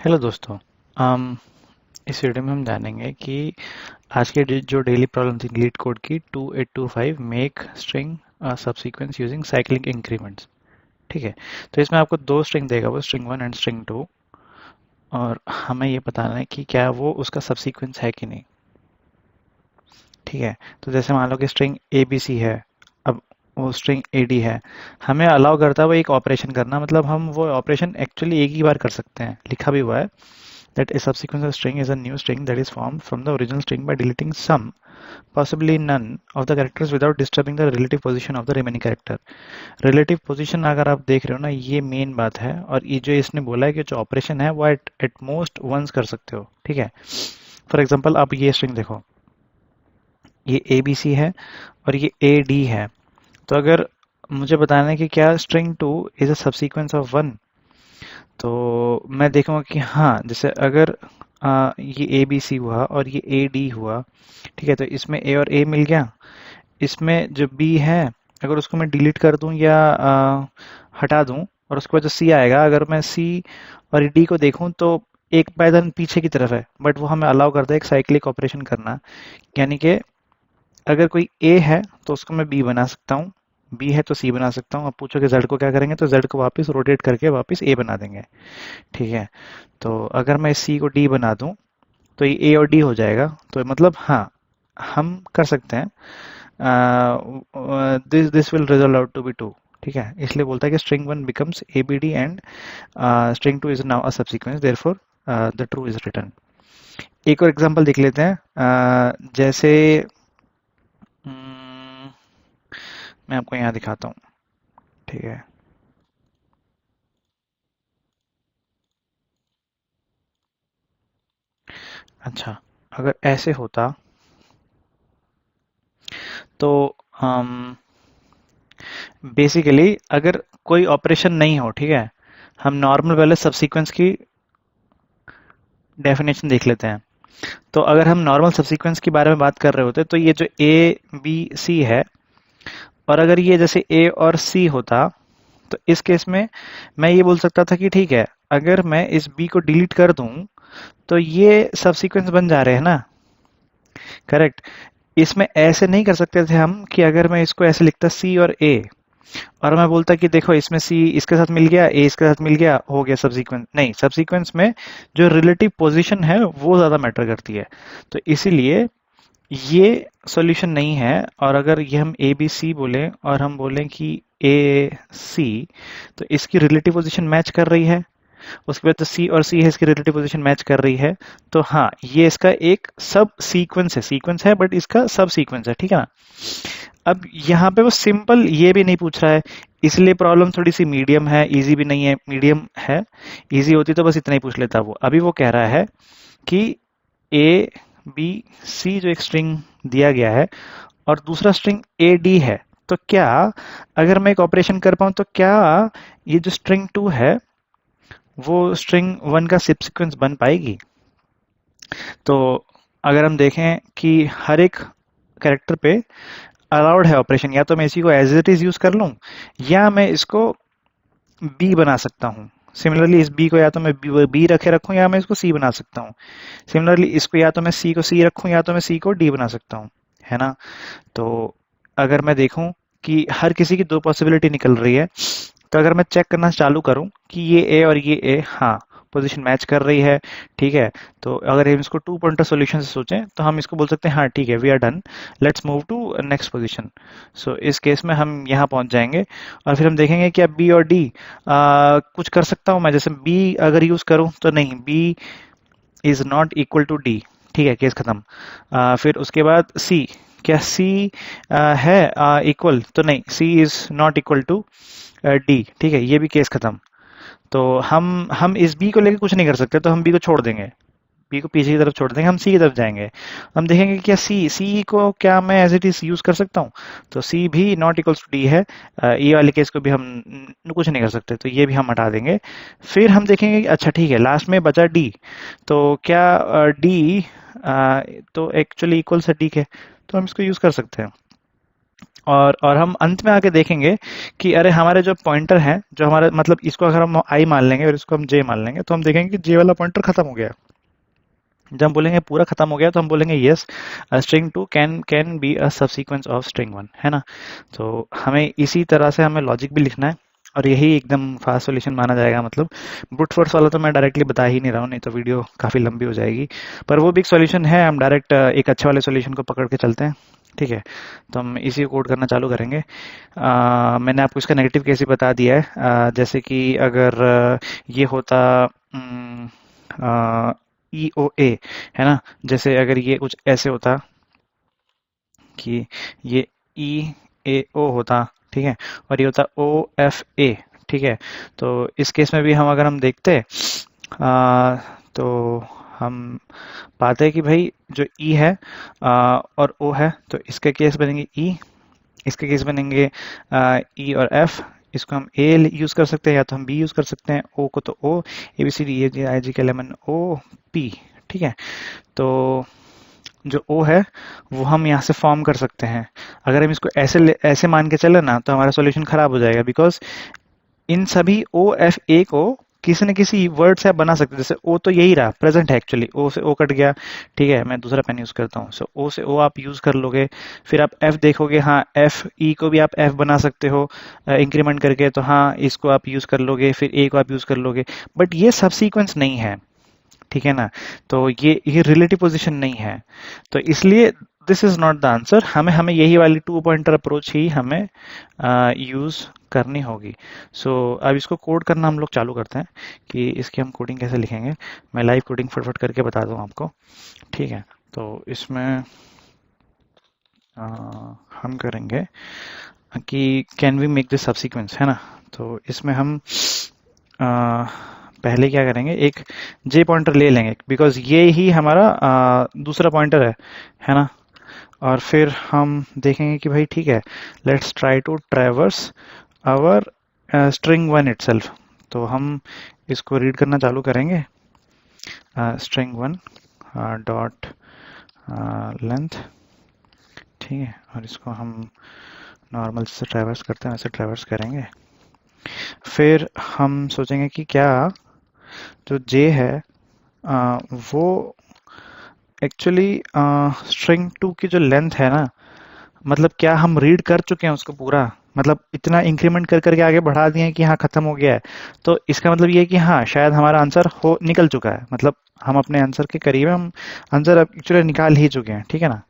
Hello दोस्तों। इस video में हम जानेंगे कि आज के जो डेली प्रॉब्लम थी लीड कोड की 2825 make string subsequence using cyclic increments. ठीक है। तो इसमें आपको दो स्ट्रिंग देगा, वो स्ट्रिंग 1 एंड स्ट्रिंग 2, और हमें ये बताना है कि क्या वो उसका सबसीक्वेंस है कि नहीं। ठीक है। तो जैसे मान लो कि स्ट्रिंग ए बी सी है, अब वो स्ट्रिंग ए डी है, हमें अलाउ करता है वो एक ऑपरेशन करना, मतलब हम वो ऑपरेशन एक्चुअली एक ही बार कर सकते हैं, लिखा भी हुआ है that a subsequence of string is a new string that is formed from the original string by deleting some, possibly none, of the characters without disturbing the relative position of the remaining character. Relative position अगर आप देख रहे हो ना, ये main बात है, और ये जो इसने बोला है कि जो ऑपरेशन है वो एट मोस्ट वंस कर सकते हो। ठीक है। फॉर एग्जाम्पल आप ये स्ट्रिंग देखो, ये ए बी सी है और ये ए डी है। तो अगर मुझे बताना है कि क्या string 2 is a subsequence of 1, तो मैं देखूंगा कि हाँ, जैसे अगर ये ए बी सी हुआ और ये ए डी हुआ, ठीक है, तो इसमें ए और ए मिल गया। इसमें जो बी है, अगर उसको मैं डिलीट कर दूं या हटा दूं, और उसके बाद जो सी आएगा, अगर मैं सी और डी को देखूं तो एक पायदान पीछे की तरफ है, बट वो हमें अलाउ करता है एक साइक्लिक ऑपरेशन करना। यानी कि अगर कोई ए है तो उसको मैं बी बना सकता हूँ, बी है तो सी बना सकता हूँ। अब पूछो कि जेड को क्या करेंगे, तो जेड को वापस रोटेट करके वापस ए बना देंगे। ठीक है। तो अगर मैं सी को डी बना दूं तो ये ए और डी हो जाएगा। तो मतलब हाँ, हम कर सकते हैं। This this will result out to be 2। ठीक है। इसलिए बोलता है कि string 1 becomes A B D and string 2 is now a subsequence, therefore the true is return. एक और एग्जांपल देख लेते हैं। जैसे मैं आपको यहाँ दिखाता हूँ। ठीक है। अच्छा, अगर ऐसे होता तो बेसिकली अगर कोई ऑपरेशन नहीं हो, ठीक है, हम नॉर्मल पहले सबसीक्वेंस की डेफिनेशन देख लेते हैं। तो अगर हम नॉर्मल सबसीक्वेंस के बारे में बात कर रहे होते तो ये जो ए बी सी है, और अगर ये जैसे ए और सी होता, तो इस केस में मैं ये बोल सकता था कि ठीक है, अगर मैं इस बी को डिलीट कर दूं तो ये सबसीक्वेंस बन जा रहे हैं ना। करेक्ट। इसमें ऐसे नहीं कर सकते थे हम कि अगर मैं इसको ऐसे लिखता सी और ए, और मैं बोलता कि देखो इसमें सी इसके साथ मिल गया, ए इसके साथ मिल गया, हो गया सबसीक्वेंस। नहीं, सबसीक्वेंस में जो रिलेटिव पोजीशन है वो ज्यादा मैटर करती है। तो इसीलिए ये सॉल्यूशन नहीं है। और अगर ये हम ए बी सी बोले और हम बोलें कि ए सी, तो इसकी रिलेटिव पोजीशन मैच कर रही है। उसके बाद तो सी और सी है, इसकी रिलेटिव पोजीशन मैच कर रही है। तो हाँ, ये इसका एक सब सीक्वेंस है, सीक्वेंस है बट इसका सब सीक्वेंस है। ठीक है ना। अब यहाँ पे वो सिंपल ये भी नहीं पूछ रहा है, इसलिए प्रॉब्लम थोड़ी सी मीडियम है, इजी भी नहीं है, मीडियम है। इजी होती तो बस इतना ही पूछ लेता वो। अभी वो कह रहा है कि ए बी सी जो एक स्ट्रिंग दिया गया है और दूसरा स्ट्रिंग ए डी है, तो क्या अगर मैं एक ऑपरेशन कर पाऊं तो क्या ये जो स्ट्रिंग 2 है वो स्ट्रिंग 1 का सिक्वेंस बन पाएगी। तो अगर हम देखें कि हर एक कैरेक्टर पे अलाउड है ऑपरेशन, या तो मैं इसी को एज इट इज यूज कर लूं, या मैं इसको बी बना सकता हूं। सिमिलरली इस बी को या तो मैं बी रखे रखूं, या मैं इसको सी बना सकता हूं। सिमिलरली इसको या तो मैं सी को सी रखूं, या तो मैं सी को डी बना सकता हूं। है ना। तो अगर मैं देखूं कि हर किसी की दो पॉसिबिलिटी निकल रही है, तो अगर मैं चेक करना चालू करूं कि ये ए और ये ए, हाँ, पोजीशन मैच कर रही है। ठीक है। तो अगर हम इसको टू पॉइंटर सॉल्यूशन से सोचें तो हम इसको बोल सकते हैं हाँ ठीक है, we are done, let's move to next position. So इस केस में हम यहाँ पहुंच जाएंगे, और फिर हम देखेंगे कि अब बी और डी कुछ कर सकता हूँ मैं। जैसे बी अगर यूज करूँ तो नहीं, B is not equal to D. ठीक है, केस खत्म। फिर उसके बाद सी, क्या सी है इक्वल, तो नहीं, C is not equal to D. ठीक है, ये भी केस खत्म। तो हम इस बी को लेकर कुछ नहीं कर सकते, तो हम बी को छोड़ देंगे, बी को पीछे की तरफ छोड़ देंगे, हम सी की तरफ जाएंगे। हम देखेंगे कि क्या सी सी को क्या मैं एज इट इज यूज कर सकता हूँ, तो सी भी नॉट इक्वल्स टू डी है। ये वाले केस को भी हम कुछ नहीं कर सकते, तो ये भी हम हटा देंगे। फिर हम देखेंगे कि अच्छा ठीक है, लास्ट में बचा डी, तो क्या डी तो एक्चुअली इक्वल से डी के, तो हम इसको यूज कर सकते हैं। और हम अंत में आके देखेंगे कि अरे हमारे जो पॉइंटर है, जो हमारा मतलब इसको अगर हम आई मान लेंगे और इसको हम जे मान लेंगे, तो हम देखेंगे कि जे वाला पॉइंटर खत्म हो गया। जब हम बोलेंगे पूरा खत्म हो गया तो हम बोलेंगे yes, string two can be a subsequence of string one, है ना। तो हमें इसी तरह से हमें लॉजिक भी लिखना है, और यही एकदम फास्ट सॉल्यूशन माना जाएगा। मतलब ब्रूट फोर्स वाला तो मैं डायरेक्टली बता ही नहीं रहा हूँ, नहीं तो वीडियो काफी लंबी हो जाएगी। पर वो भी एक सॉल्यूशन है, हम डायरेक्ट एक अच्छे वाले सॉल्यूशन को पकड़ के चलते हैं। ठीक है, तो हम इसी को कोड करना चालू करेंगे। मैंने आपको इसका नेगेटिव केस ही बता दिया है। जैसे कि अगर ये होता ई ओ ए, है ना, जैसे अगर ये कुछ ऐसे होता कि ये ई ए ओ होता, ठीक है, और ये होता ओ एफ ए, ठीक है। तो इस केस में भी हम अगर हम देखते तो हम पाते हैं कि भाई जो ई है और ओ है, तो इसके केस बनेंगे ई, इसके केस बनेंगे ई और एफ। इसको हम ए यूज कर सकते हैं या तो हम बी यूज कर सकते हैं, ओ को तो ओ, A B C D A आई जी के लेमन ओ पी, ठीक है। तो जो ओ है वो हम यहाँ से फॉर्म कर सकते हैं। अगर हम इसको ऐसे मान के चले ना, तो हमारा सॉल्यूशन खराब हो जाएगा, बिकॉज इन सभी ओ एफ ए को किसी न किसी वर्ड से आप बना सकते हैं। जैसे ओ तो यही रहा, प्रेजेंट है एक्चुअली, ओ से ओ कट गया, ठीक है, मैं दूसरा पेन यूज करता हूँ। सो ओ से ओ आप यूज कर लोगे, फिर आप एफ देखोगे, हाँ एफ ई को भी आप एफ बना सकते हो इंक्रीमेंट करके, तो हाँ इसको आप यूज कर लोगे, फिर ए को आप यूज कर लोगे। बट ये सब सीक्वेंस नहीं है, ठीक है ना। तो ये रिलेटिव पोजीशन नहीं है, तो इसलिए this is not the answer. हमें हमें यही वाली टू पॉइंटर अप्रोच ही हमें यूज करनी होगी। सो अब इसको कोड करना हम लोग चालू करते हैं कि इसकी हम कोडिंग कैसे लिखेंगे। मैं लाइव कोडिंग फटफट करके बता दूं आपको, ठीक है। तो इसमें हम करेंगे कि can we make this subsequence, है ना। तो इसमें हम पहले क्या करेंगे, एक जे पॉइंटर ले लेंगे, बिकॉज ये ही हमारा दूसरा पॉइंटर है ना। और फिर हम देखेंगे कि भाई ठीक है, let's try to traverse our string one itself. तो हम इसको रीड करना चालू करेंगे, स्ट्रिंग वन डॉट लेंथ, ठीक है, और इसको हम नॉर्मल से ट्रैवर्स करते हैं वैसे ट्रैवर्स करेंगे। फिर हम सोचेंगे कि क्या जो जे है वो एक्चुअली स्ट्रिंग टू की जो लेंथ है ना, मतलब क्या हम रीड कर चुके हैं उसको पूरा, मतलब इतना इंक्रीमेंट कर करके आगे बढ़ा दिए हैं कि हाँ खत्म हो गया है। तो इसका मतलब ये है कि हाँ शायद हमारा आंसर हो निकल चुका है, मतलब हम अपने आंसर के करीब हैं, हम आंसर अब एक्चुअली निकाल ही चुके हैं, ठीक है ना।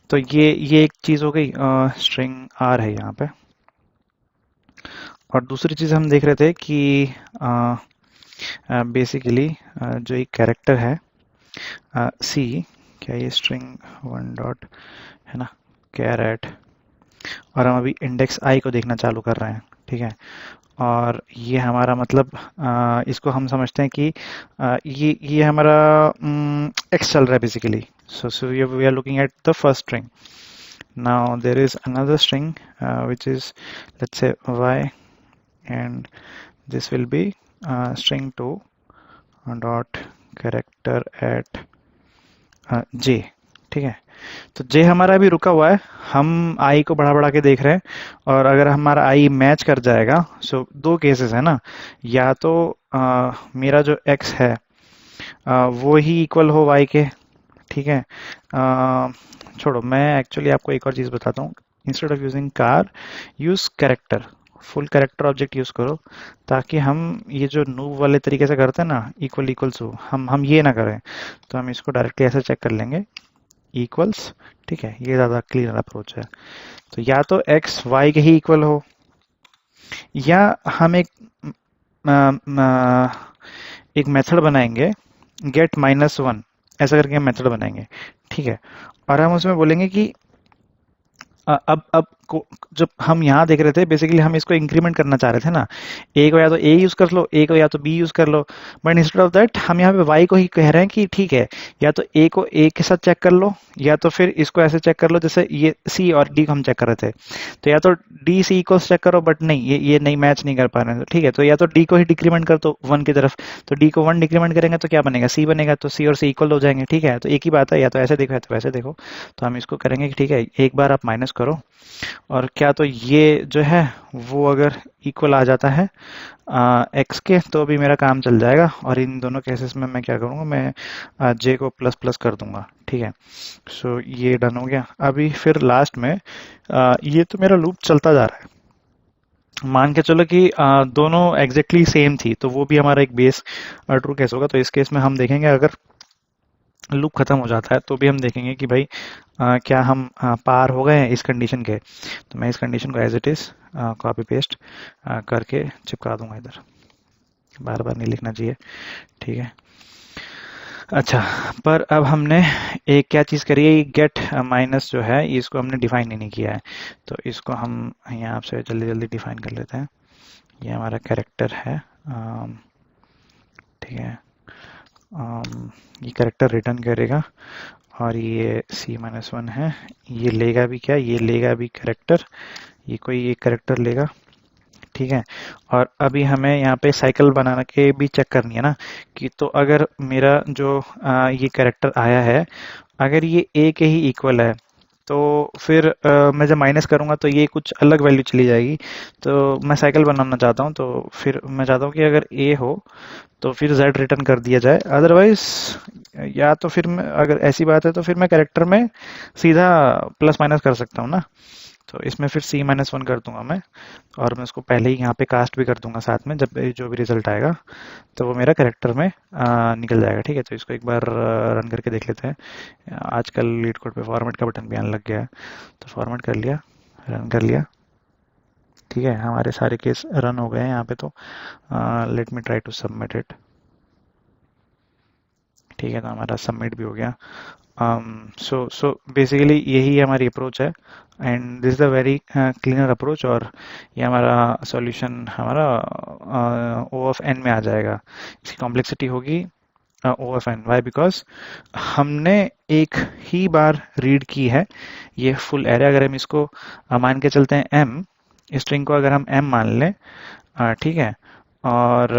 तो ये एक चीज हो गई, स्ट्रिंग आर है यहाँ पे। और दूसरी चीज हम देख रहे थे कि बेसिकली जो एक कैरेक्टर है सी, क्या ये स्ट्रिंग वन डॉट, है ना, कैरेट, और हम अभी इंडेक्स आई को देखना चालू कर रहे हैं, ठीक है। और ये हमारा मतलब इसको हम समझते हैं कि ये हमारा एक्स चल रहा है basically. So we are looking at the first string. Now there is another string which is let's say y, and this will be string 2 dot character at j, ठीक है। तो जे हमारा अभी रुका हुआ है, हम आई को बढ़ा बढ़ा के देख रहे हैं, और अगर हमारा आई मैच कर जाएगा, सो दो केसेस है ना, या तो मेरा जो एक्स है वो ही इक्वल हो वाई के, ठीक है। छोड़ो, मैं एक्चुअली आपको एक और चीज बताता हूँ, instead of using car use character, full character object use करो, ताकि हम ये जो नूव वाले तरीके से करते हैं ना, इक्वल इक्वल्स हो, हम ये ना करें। तो हम इसको डायरेक्टली ऐसे चेक कर लेंगे, इक्वल्स, ठीक है, ये ज्यादा क्लियर अप्रोच है। तो या तो एक्स वाई के ही इक्वल हो, या हम एक मेथड बनाएंगे गेट -1, ऐसा करके हम मेथड बनाएंगे, ठीक है। और हम उसमें बोलेंगे कि अब को जब हम यहाँ देख रहे थे, बेसिकली हम इसको इंक्रीमेंट करना चाह रहे थे ना, ए को या तो ए यूज कर लो, ए को या तो बी यूज कर लो, बट इंस्टेड ऑफ दैट हम यहाँ पे वाई को ही कह रहे हैं कि ठीक है, या तो ए को ए के साथ चेक कर लो, या तो फिर इसको ऐसे चेक कर लो जैसे ये सी और डी को हम चेक कर रहे थे। तो या तो डी सी इक्वल्स चेक करो, बट नहीं, ये नहीं मैच नहीं कर पा रहे हैं, तो ठीक है, तो या तो डी को ही डिक्रीमेंट कर दो वन की तरफ, तो डी को वन डिक्रीमेंट करेंगे तो क्या बनेगा, सी बनेगा, तो सी और सी इक्वल हो जाएंगे। ठीक है, तो एक ही बात है, या तो ऐसे देखो या तो वैसे देखो। तो हम इसको करेंगे कि ठीक है, एक बार आप माइनस करो, और क्या तो ये जो है वो अगर इक्वल आ जाता है एक्स के, तो भी मेरा काम चल जाएगा। और इन दोनों केसेस में मैं क्या करूँगा, मैं जे को प्लस प्लस कर दूंगा। ठीक है, सो ये डन हो गया। अभी फिर लास्ट में ये तो मेरा लूप चलता जा रहा है, मान के चलो कि दोनों एग्जैक्टली सेम थी, तो वो भी हमारा एक बेस ट्रू केस होगा। तो इस केस में हम देखेंगे अगर लूप खत्म हो जाता है तो भी हम देखेंगे कि भाई क्या हम पार हो गए हैं इस कंडीशन के। तो मैं इस कंडीशन को as it is copy paste करके चिपका दूंगा इधर, बार बार नहीं लिखना चाहिए। ठीक है, अच्छा, पर अब हमने एक क्या चीज़ करी है, गेट माइनस जो है इसको हमने डिफाइन ही नहीं किया है, तो इसको हम यहाँ से जल्दी जल्दी डिफाइन कर लेते हैं। ये हमारा कैरेक्टर है, ठीक है, ये कैरेक्टर रिटर्न करेगा, और ये C-1 है, ये लेगा भी क्या, ये लेगा भी कैरेक्टर, ये कोई एक कैरेक्टर लेगा। ठीक है, और अभी हमें यहाँ पे साइकिल बनाना के भी चेक करनी है ना, कि तो अगर मेरा जो ये कैरेक्टर आया है, अगर ये ए के ही इक्वल है, तो फिर मैं जब माइनस करूंगा तो ये कुछ अलग वैल्यू चली जाएगी। तो मैं साइकिल बनाना चाहता हूँ, तो फिर मैं चाहता हूँ कि अगर ए हो तो फिर z रिटर्न कर दिया जाए, अदरवाइज या तो फिर मैं, अगर ऐसी बात है तो फिर मैं कैरेक्टर में सीधा प्लस माइनस कर सकता हूँ ना। तो इसमें फिर C-1 कर दूंगा मैं, और मैं उसको पहले ही यहाँ पे कास्ट भी कर दूंगा साथ में, जब जो भी रिजल्ट आएगा तो वो मेरा कैरेक्टर में निकल जाएगा। ठीक है, तो इसको एक बार रन करके देख लेते हैं। आजकल लीड कोड पे फॉर्मेट का बटन भी आने लग गया है, तो फॉर्मेट कर लिया, रन कर लिया। ठीक है, हमारे सारे केस रन हो गए हैं यहाँ पे। तो let me try to submit it. ठीक है, तो हमारा सबमिट भी हो गया। सो बेसिकली यही हमारी अप्रोच है, and this is a very cleaner approach, और ये हमारा सॉल्यूशन हमारा ओ ऑफ एन में आ जाएगा। इसकी कॉम्प्लेक्सिटी होगी ओ ऑफ एन, वाई, बिकॉज हमने एक ही बार रीड की है ये फुल एरे। अगर हम इसको मान के चलते हैं एम, स्ट्रिंग को अगर हम एम मान लें, ठीक है, और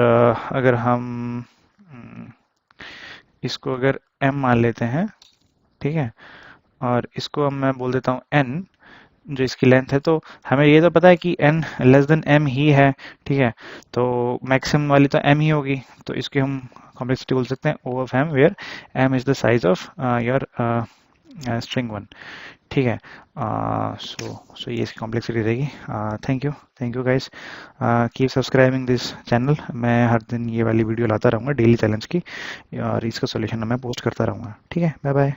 अगर हम इसको अगर m मान लेते हैं, ठीक है, और इसको अब मैं बोल देता हूँ n, जो इसकी लेंथ है, तो हमें ये तो पता है कि n लेस देन m ही है। ठीक है, तो मैक्सिमम वाली तो m ही होगी, तो इसकी हम कॉम्प्लेक्सिटी बोल सकते हैं o of m, where m is the size of your string 1। ठीक है, सो ये इसकी कॉम्प्लेक्सिटी रहेगी। Thank you guys, keep subscribing this channel. मैं हर दिन ये वाली वीडियो लाता रहूँगा डेली चैलेंज की, और इसका सॉल्यूशन मैं पोस्ट करता रहूँगा। ठीक है, बाय बाय।